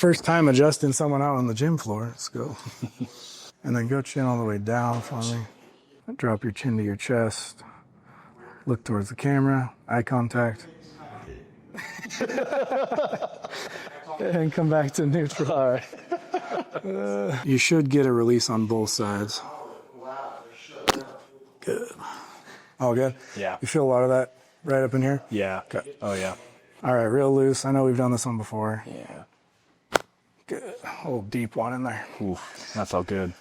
First time adjusting someone out on the gym floor. Let's go. And then go chin all the way down for me. Drop your chin to your chest. Look towards the camera. Eye contact. And come back to neutral. All right. You should get a release on both sides. Good. All good? Yeah. You feel a lot of that right up in here? Yeah. Okay. Oh, yeah. All right, real loose. I know we've done this one before. Yeah. Good. A little deep one in there. Oof, that felt good.